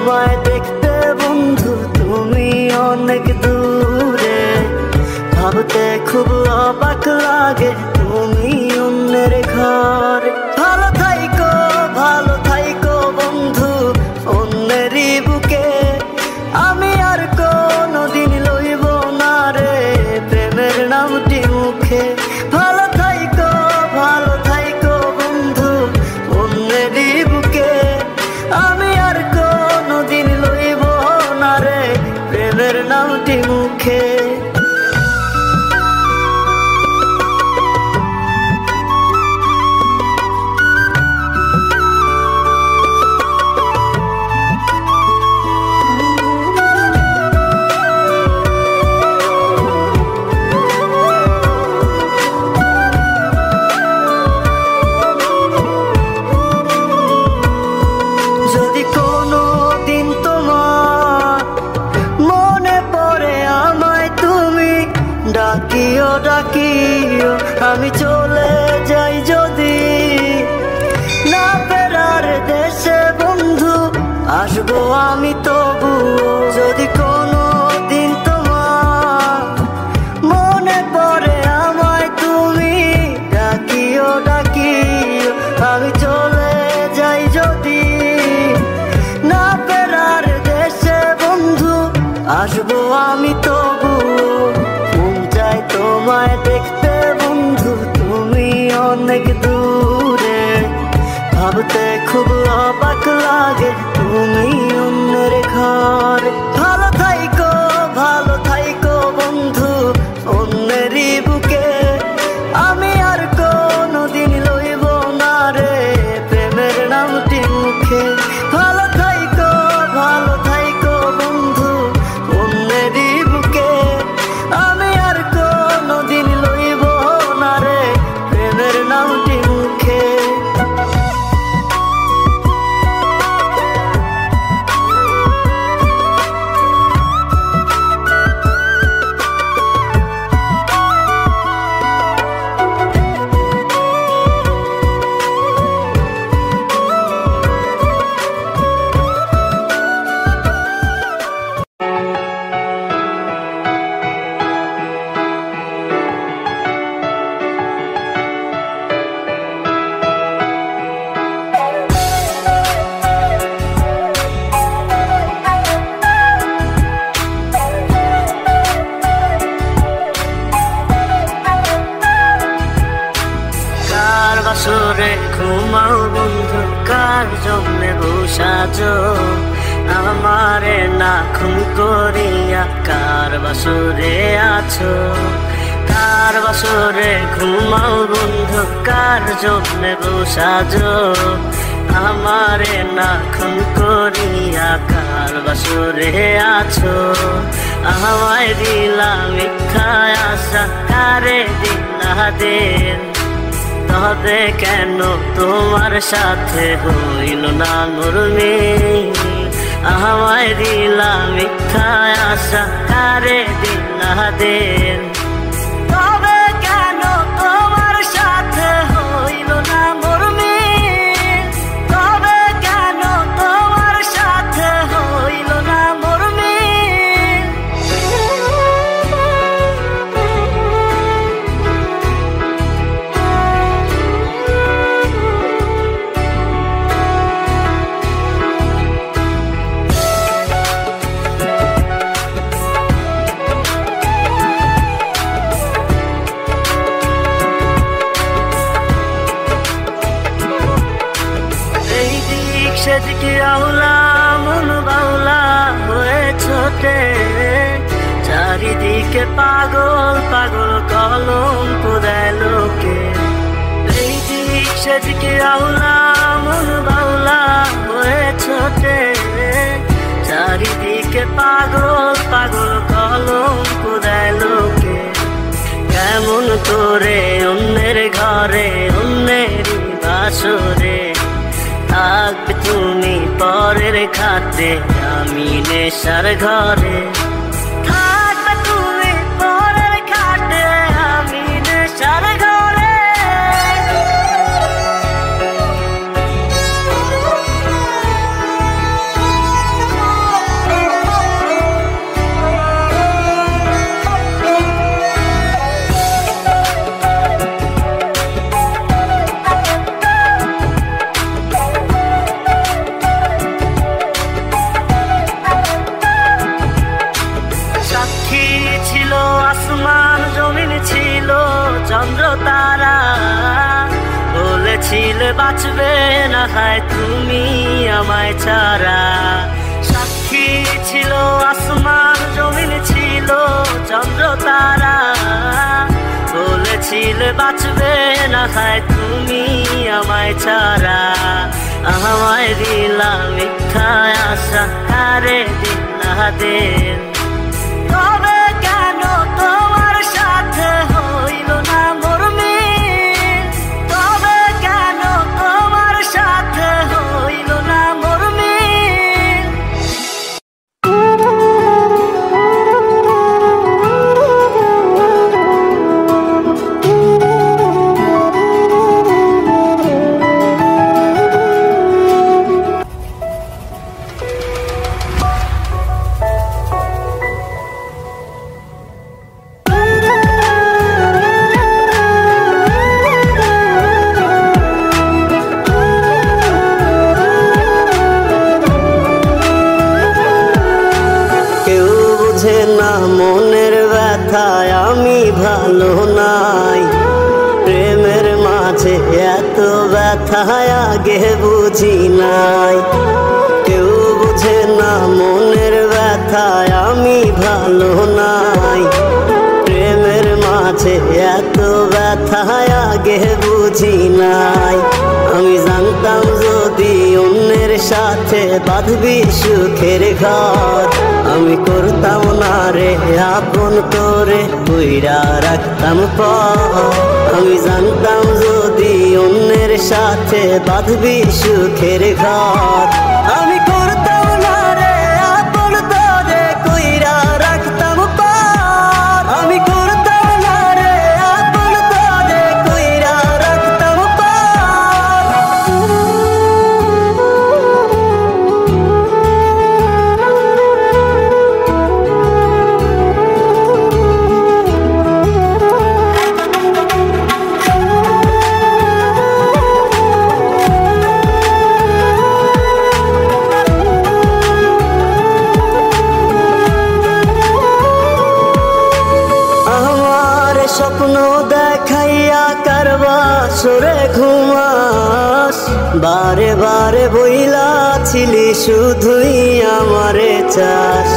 তোমায় দেখতে বন্ধু তুমি অনেক দূরে, ভাবতে খুব অবাক লাগে তুমি অন্যের ঘরে। ভালো থাইকো বন্ধু অন্যেরই বুকে, আমি আর কোনদিন লইব না রে প্রেমের নামটি মুখে। ভালো থাইকো বন্ধু অন্যেরই বুকে, আমি আর কোনদিন লইব না রে প্রেমের নামটি মুখে। ডাকিও আমি চলে যাই যদি, না ফেরার দেশে বন্ধু আসবো আমি তবুও। যদি কোনো দিন তোমার মনে পড়ে আমায় তুমি ডাকিও আমি চলে যাই যদি, না ফেরার দেশে বন্ধু আসবো আমি তবুও। তোমায় দেখতে বন্ধু তুমি অনেক দূরে, ভাবতে খুব অবাক লাগে তুমি অন্যের ঘরে। ভালো থাইকো বন্ধু অন্যেরই বুকে, আমি আর কোনদিন লইব না রে প্রেমের নামটি মুখে। ভালো থাইকো বন্ধু অন্যেরই বুকে, আমি আর কোনদিন লইব না রে প্রেমের নামটি মুখে। বাসরে ঘুমাও বন্ধু কার জন্যে বসাজো, আমারে না খুন করিয়া কার বাসরে আছো। কার বাসরে ঘুমাও বন্ধু কার জন্যে বসাজো, আমারে না খুন করিয়া কার বাসরে আছো। আমায় দিলা মিথ্যা আশা কারে দিলা দিন, তবে কেন তোমার সাথে হইল না মোর মিল। আমায় দিলা মিথ্যা আশা কারে দিলা দিন, তবে কেন তোমার সাথে হইল না মোর মিল। তবে কেন তোমার সাথে হইল না মোর মিল। সেদিকে আওলা মন বাউলা হয়ে ছোটে, চারিদিকে পাগল কলঙ্ক দেয় লোকে। এই দিক সেদিকে আওলা মন বাউলা হয়ে ছোটে, চারিদিকে পাগল কলঙ্ক দেয় লোকে। কেমন করে অন্যের ঘরে অন্যেরই বাসরে থাকবে তুমি পরের খাতে, আমি নেশার ঘরে। থাকবে তুমি পরের খাতে, আমি নেশার ঘরে। বাঁচবে না হায় তুমি আমায় ছাড়া। সাক্ষী ছিল আসমান জমিন ছিল চন্দ্র তারা, বলেছিলে বাঁচবে না হায় তুমি আমায় ছাড়া। আমায় দিলা মিথ্যা আশা কারে দিলা দিল, তবে কেন তোমার সাথে হইল না মোর মিল, তবে কেন তোমার সাথে হইল না মোর মিল। মনের ব্যথায় আমি ভালো নাই, প্রেমের মাঝে এত ব্যথায় আগে বুঝি নাই। কেউ বুঝে না মনের ব্যথায় আমি ভালো নাই, প্রেমের মাঝে এত ব্যথায় আগে বুঝি নাই। আমি জানতাম যদি অন্যের সাথে বাঁধবি সুখের ঘর, আমি করতাম না রে আপন করে কইরা রাখতাম পর। আমি জানতাম যদি অন্যের সাথে বাঁধবি সুখের ঘর, আমি করতাম না রে আপন করে কইরা রাখতাম পর। আমি করতাম না রে আপন করে কইরা রাখতাম পর। স্বপ্ন দেখাইয়া কারবা সরে ঘুমাস, বারে বারে বইলা ছিলি শুধুই আমারে চাস।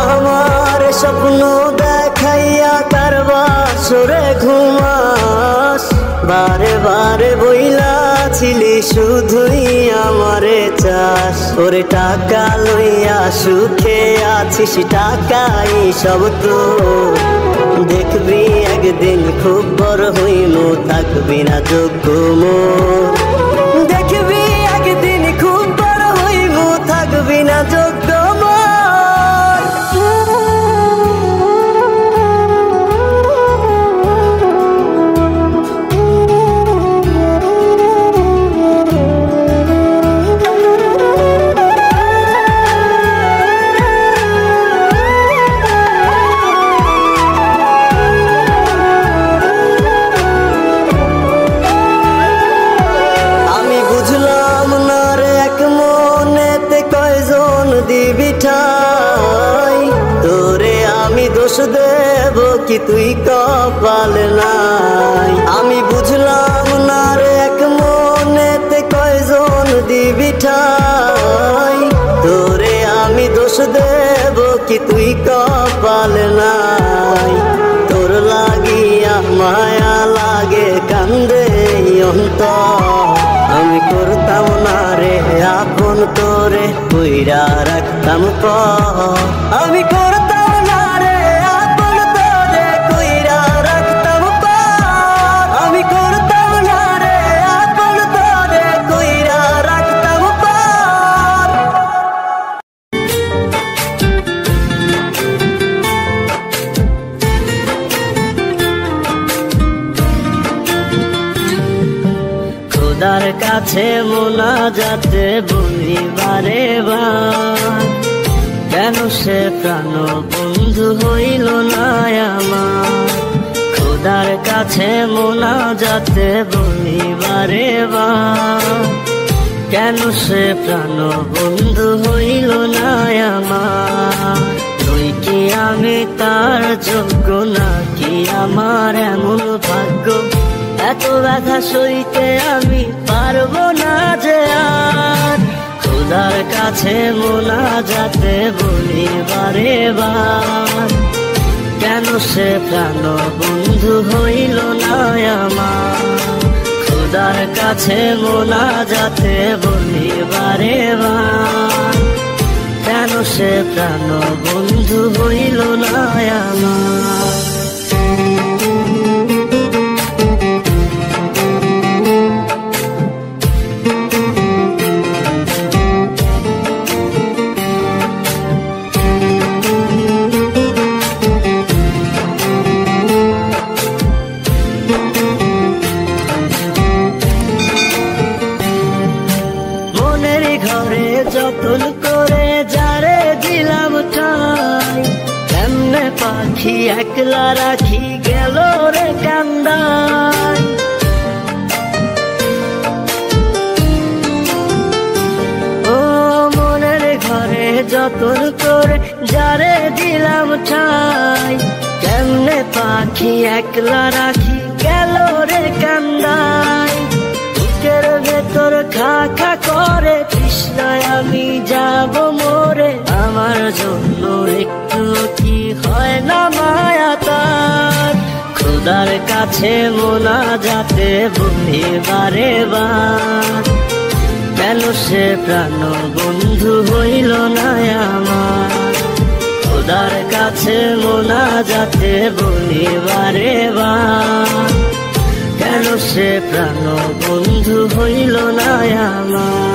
আমার স্বপ্ন দেখাইয়া কারবা সরে ঘুমাস, বারে বারে বইলা ছিলি শুধুই আমারে চাস। ওরে টাকা লইয়া সুখে আছিস টাকাই সব তো, দেখবি একদিন খুব বড় হইমু থাকবি না যোগ্য মোর। দেখবি একদিন খুব বড় হইমু থাকবি না যোগ্য মোর। তোরে আমি দোষ দেব কি তুই কপাল নাই, আমি বুঝলাম না রে এক মনেতে কয়জন দিবি ঠাই। তোরে আমি দোষ দেব কি তুই কপাল নাই, তোর লাগিয়া মায়া লাগে কান্দে অন্তর। আমি করতাম না রে আপন করে কইরা রাখতাম পর, আমি করতাম না রে আপন করে কইরা রাখতাম পর। আমি করতাম না রে আপন করে কইরা রাখতাম পর। খোদার কাছে মোনাজাতে বলি বারে বার, কেন সে প্রাণ বন্ধু হইল না আমার। খোদার কাছে মোনাজাতে বলি বারে বার, কেন সে প্রাণ বন্ধু হইল না আমার। তুই কি আমি তার যোগ্য নাকি আমার এমন ভাগ্য, এত ব্যথা সইতে আমি পারবো না যে আর। খোদার কাছে মোনাজাতে বলি বারে বার, কেন সে প্রাণ বন্ধু হইল না আমার। খোদার কাছে মোনাজাতে বলি বারে বার, কেন সে প্রাণ বন্ধু হইল না আমার। যতন করে যারে দিলাম ঠাই, কেমনে পাখি একলা রাখি গেল রে কান্দাই। ও মনের ঘরে যতন করে যারে দিলাম ঠাই, কেমনে পাখি একলা রাখি গেল রে কান্দাই। বুকের ভেতর খা খা করে তৃষ্ণায় আমি যাব মরে, আমার জন্য একটু কি হয় না মায়া তার। খোদার কাছে মোনাজাতে বলি বারে বার, কেন সে প্রাণ বন্ধু হইল না আমার। খোদার কাছে মোনাজাতে বলি বারে বার, কেন সে প্রাণ বন্ধু হইল না আমার।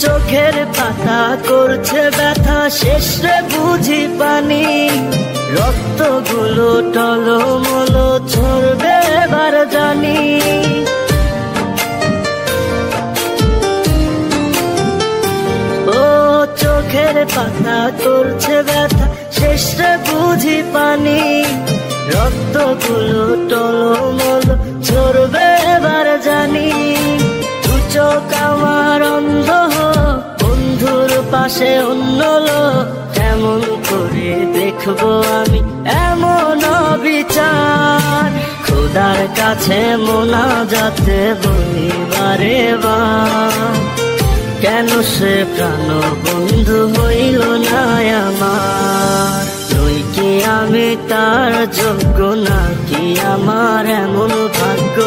চোখের পাতা করছে ব্যথা, শেষে বুঝি পানি। রক্তগুলো টলমল ঝরবে এবার জানি। ও চোখের পাতা করছে ব্যথা, শেষে বুঝি পানি। রক্তগুলো টলমল ঝরবে এবার জানি। দু চোখ আমার অন্ধ, বন্ধুর পাশে অন্য লোক, কেমন করে দেখবো আমি এমন বিচার। খোদার কাছে মোনাজাতে বলি বারে বার, কেন সে প্রাণ বন্ধু হইল না আমার। নই কি আমি তার যোগ্য, নাকি আমার এমন ভাগ্য।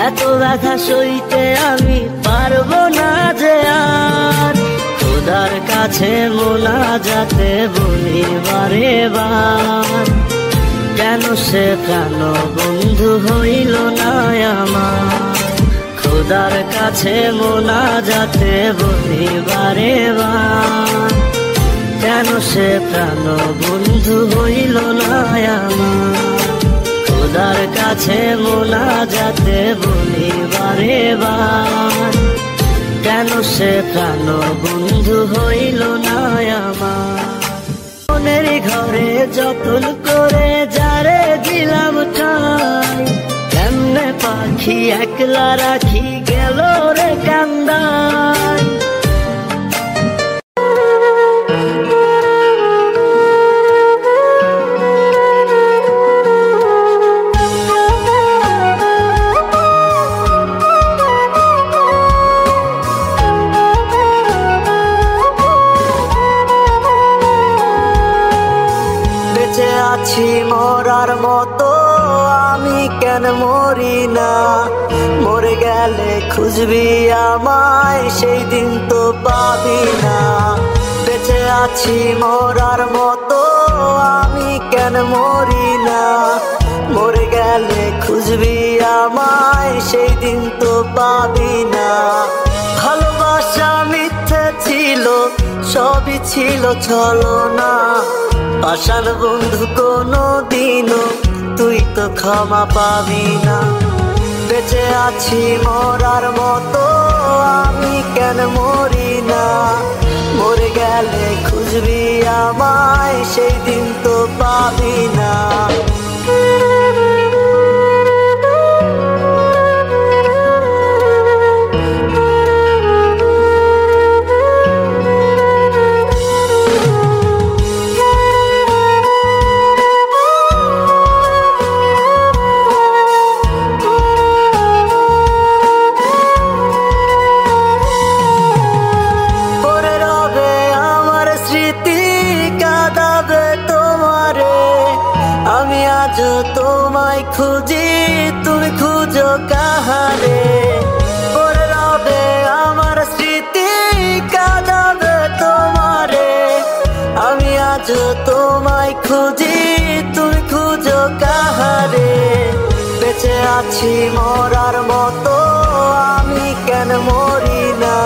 এত ব্যথা সইতে আমি পারবো না যে আর। খোদার কাছে মোনাজাতে বলি বারে বার, কেন সে প্রাণ বন্ধু হইল না আমার। খোদার কাছে মোনাজাতে বলি বারে বার, কেন সে প্রাণ বন্ধু হইল না আমার। খোদার কাছে মোনাজাতে বলি বারে বার, কেন সে প্রাণ বন্ধু হইল না আমার। মনের ঘরে যতন করে যারে দিলাম ঠাই, কেমনে পাখি একলা রাখি গেল রে কান্দাই। আছি মরার মতো আমি কেন মরি না। মরে গেলে খুঁজবি আমায় সেই দিন তো পাবি না। বেঁচে আছি মরার মতো আমি কেন মরি না। মরে গেলে খুঁজবি আমায় সেই দিন তো পাবি না। ভালোবাসা মিথ্যে ছিল, সবই ছিল ছলনা। পাষাণ বন্ধু কোনো দিনও তুই তো ক্ষমা পাবি না। বেঁচে আছি মরার মতো আমি কেন মরি না। মরে গেলে খুঁজবি আমায়, সেই দিন তো পাবি না। আমি আজ তোমায় খুঁজি, তুমি খুঁজো কাহারে। পড়ে রবে আমার স্মৃতি, কাঁদাবে তোমারে। আমি আজ তোমায় খুঁজি, তুমি খুঁজো কাহারে। বেঁচে আছি মরার মতো, আমি কেন মরি না।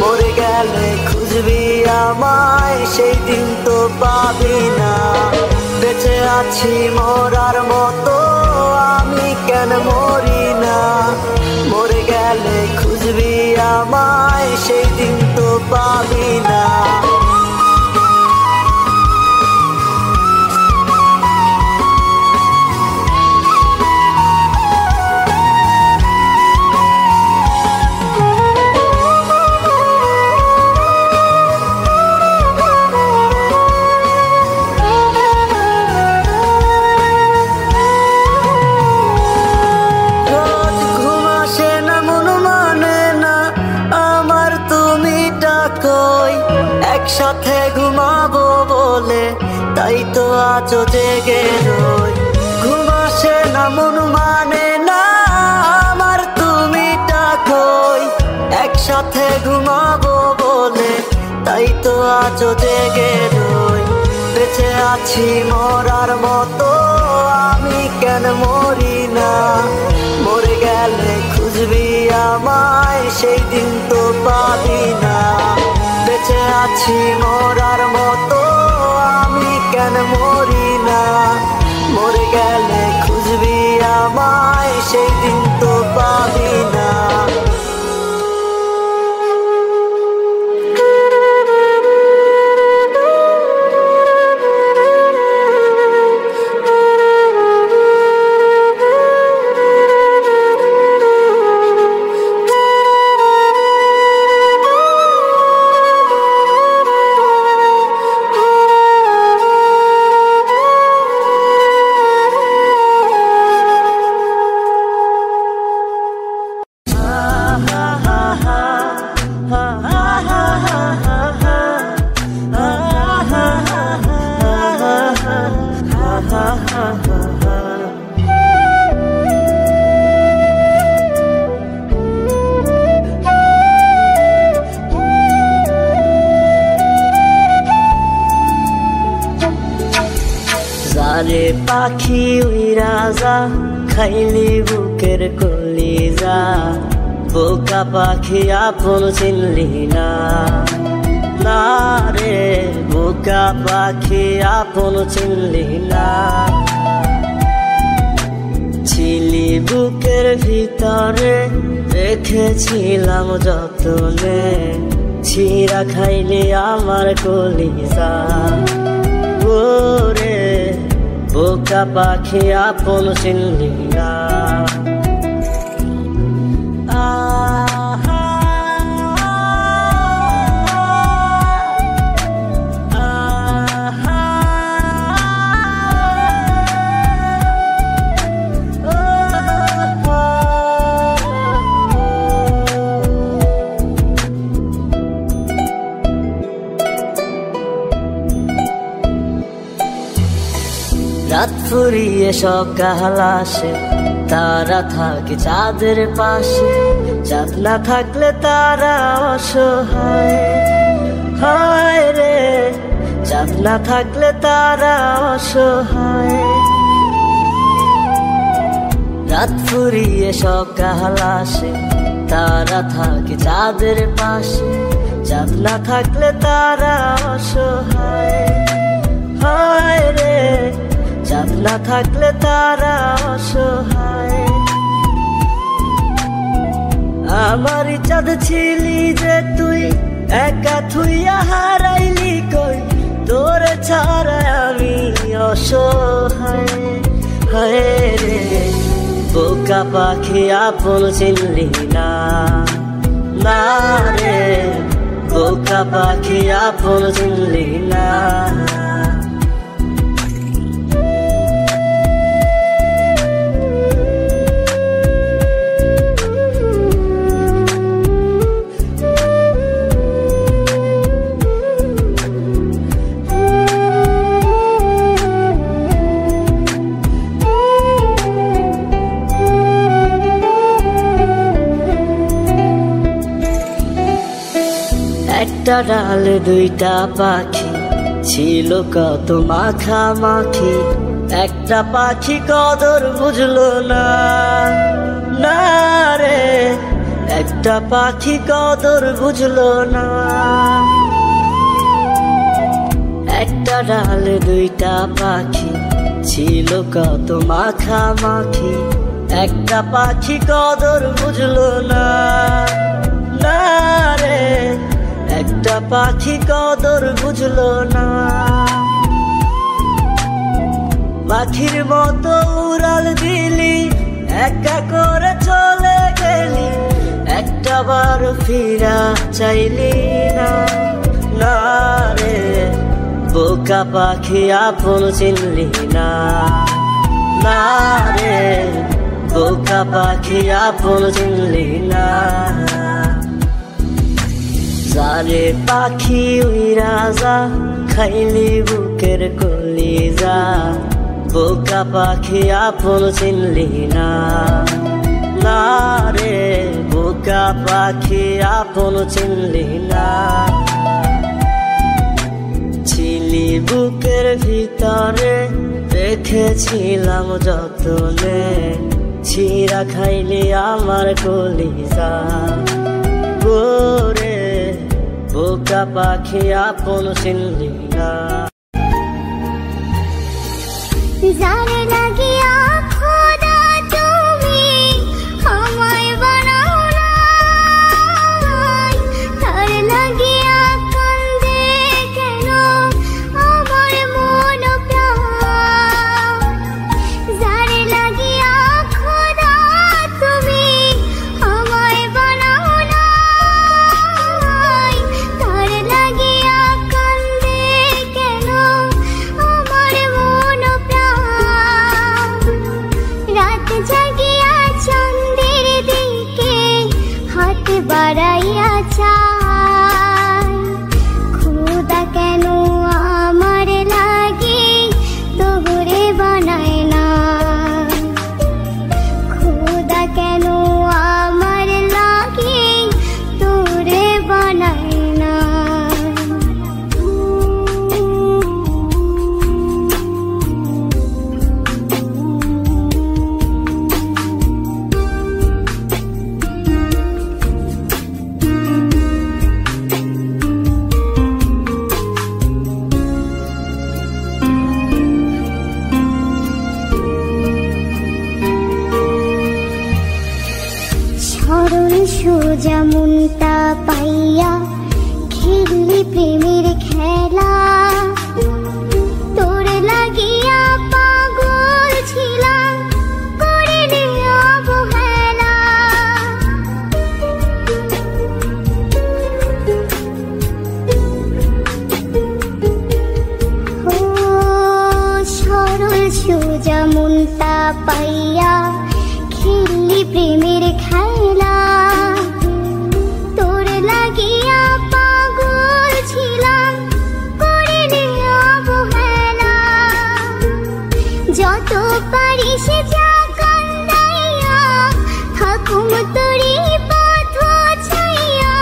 মরে গেলে খুঁজবি আমায়, সেই দিন তো পাবি না। বেঁচে আছি মরার মতো, আমি কেন মরি না। মরে গেলে খুঁজবি আমায়, সেই দিন তো পাবি না। একসাথে ঘুমাবো বলে তাই তো আজ জেগে রই। ঘুম আসে না, মন মানে না আমার, তুমি ডাকোই। একসাথে ঘুমাবো বলে তাই তো আজ জেগে রই। বেঁচে আছি মরার মতো, আমি কেন মরি না। মরে গেলে খুঁজবি আমায়, সেই দিন তো পাবি না। বেঁচে আছি মরার মতো, আমি কেন মরি না। মরে গেলে খুঁজবি আমায়, সেই দিন তো পাবি না। যারে পাখি উইরা যা, খাইলি বুকের কলিজা। বোকা পাখি আপন চিনলি না, না রে বোকা পাখি আপন চিনলি না। ছিলি বুকের ভিতরে, রেখেছিলাম যতনে। ছিঁড়া খাইলি আমার কলিজা, ওরে বোকা পাখি আপন চিনলি না। রাত ফুরিয়ে সকাল আসে, তারা থাকে চাঁদের পাশে। চাঁদ না থাকলে তারা অসহায়, হায় রে চাঁদ না থাকলে তারা অসহায়। রাত ফুরিয়ে সকাল আসে, তারা থাকে চাঁদের পাশে। চাঁদ না থাকলে তারা অসহায়, হায় রে চাঁদ না থাকলে তারা অসহায়। আমারই চাঁদ ছিলি যে তুই, একা থুইয়া হারাইলি কই তোর ছাড়া আমি অসহায়। হায় রে বোকা পাখি আপন চিনলি না, না রে বোকা পাখি আপন চিনলি না। একটা ডালে দুইটা পাখি ছিল কত মাখামাখি, একটা পাখি কদর বুঝলো না, না রে একটা পাখি কদর বুঝলো না। একটা ডালে দুইটা পাখি ছিল কত মাখামাখি, একটা পাখি কদর বুঝলো না, না রে একটা পাখি কদর বুঝলো না। পাখির মতো উড়াল দিলি একা করে চলে গেলি, একটা বার ফিরা চাইলি না, না রে বোকা পাখি আপন চিনলি না, না রে বোকা পাখি আপন চিনলি না। যারে পাখি উইরা যা খাইলি বুকের কলিজা, বোকা পাখি আপন চিনলি না, না রে বোকা পাখি আপন চিনলি না। ছিলি বুকের ভিতরে রেখেছিলাম যতনে, ছিঁড়া খাইলি আমার কলিজা গোরে বোকা পাখি আপন চিনলি না। যারে লাগিয়া খোদা তুমি আমায় বানাও নাই, তার লাগিয়া কান্দে কেন আমার মন প্রাণ। যারে লাগিয়া খোদা তুমি আমায় বানাও নাই, তার লাগিয়া কান্দে কেন আমার মন প্রাণ। রাত জাগিয়া চাঁদের দিকে হাত বাড়াইয়া চাই, খোদা কেন আমার লাগি তোরে বানায় না, খোদা কেন আমার লাগি তোরে বানায় না। সরল সোজা মনটা পাইয়া খেললি প্রেমের খেলা, তোর লাগিয়া পাগল ছিলাম করিনি অবহেলা। ও সরল সোজা মনটা পাইয়া খেললি প্রেমের খেলা, তোর লাগিয়া পাগল ছিলাম করিনি অবহেলা। যত পারি সে যা কান্দাইয়া থাকুম তোরি পথ ছাইয়া,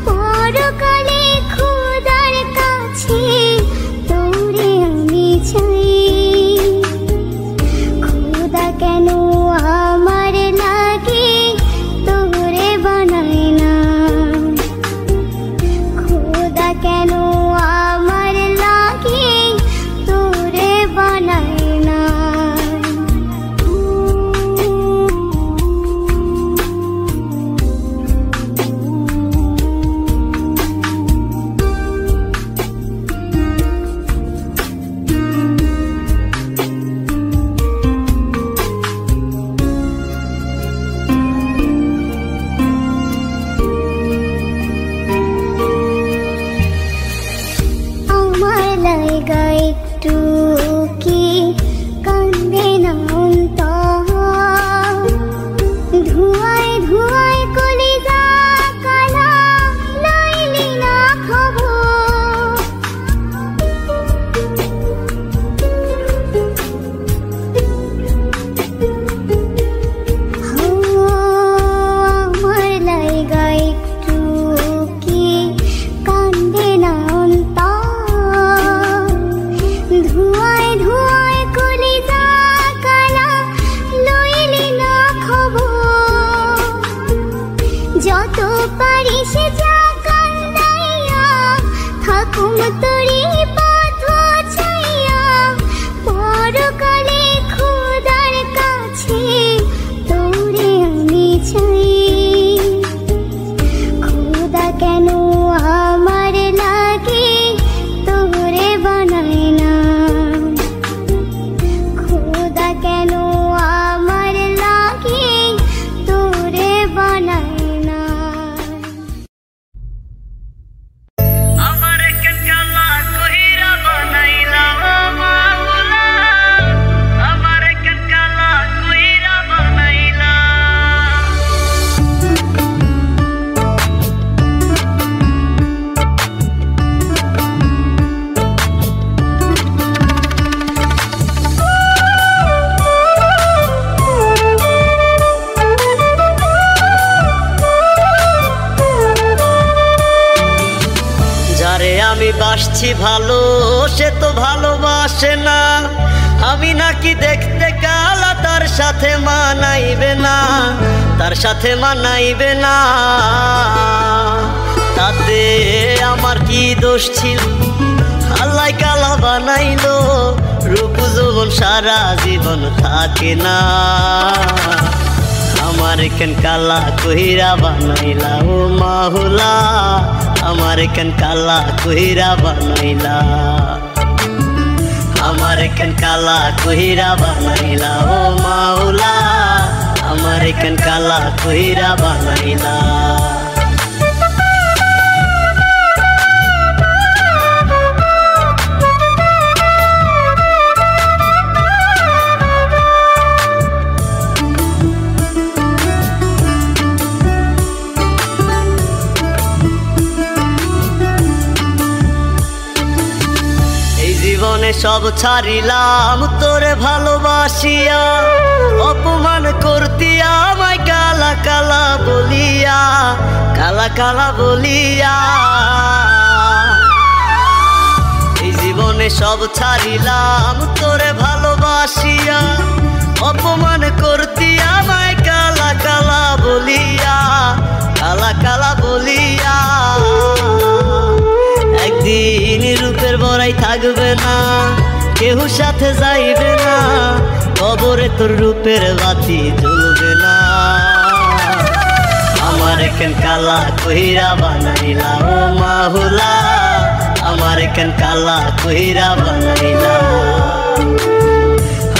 পরকালে খোদার কাছে তোরে আমি চাই। খোদা কেন আমার লাগে কত পারিস যা কান্দাইয়া থাকুম তোরে পথ ছাইয়া পরকালে খোদার কাছে তোরে আমি চাই খোদা কেন আমার লাগে তোরে বানাই না খোদা কেন আমার লাগে তোরে বানাই না আমার কেন কালা কইরা বানাইলা মাওলা আমার কেন কালা কইরা বানাইলা যারে আমি বাসছি ভালো সে তো ভালোবাসে না আমি নাকি দেখতে কালা তার সাথে মানাইবে না তার সাথে মানাইবে না তাতে আমার কি দোষ ছিল আল্লাহ কালা বানাইলো রূপ যৌবন সারা জীবন থাকে না আমার কেন কালা কইরা বানাইলা ও মাওলা আমার কেন কালা কইরা বানাইলা আমার কেন কালা কইরা বানাইলা ও মাওলা আমার কেন কালা কইরা বানাইলা জীবনে সব ছাড়িলাম তোরে ভালোবাসিয়া অপমান করতি আমায় কালা কালা বলিয়া কালা কালা বলিয়া এই জীবনে সব ছাড়িলাম তোরে ভালোবাসিয়া অপমান করতি আমায় কালা কালা বলিয়া কালা কালা বলিয়া একদিন রূপের বড়াই থাকবে না কেউ সাথে যাইবে না কবরে তোর রূপের বাতি জ্বলবে না আমার কেন কালা কইরা বানাইলা ও মাওলা আমার কেন কালা কইরা বানাইলা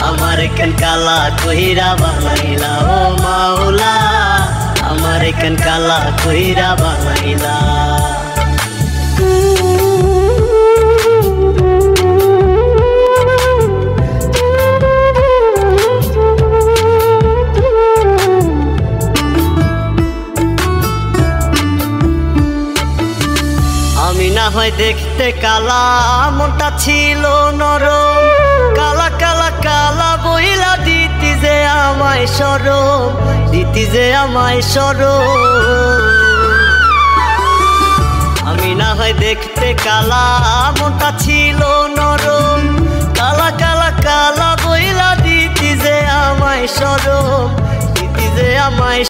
আমার কেন কালা কইরা বানাইলা ও মাওলা আমার কেন কালা কইরা বানাইলা আমি না হয় দেখতে কালা মনটা ছিল নরম কালা কালা কালা বইলা দিতি যে আমায় সরম দিতি যে আমায় সরম আমি না হয় দেখতে কালা মনটা ছিল নরম কালা কালা কালা বইলা দিতি যে আমায় সরম দিতি যে আমায়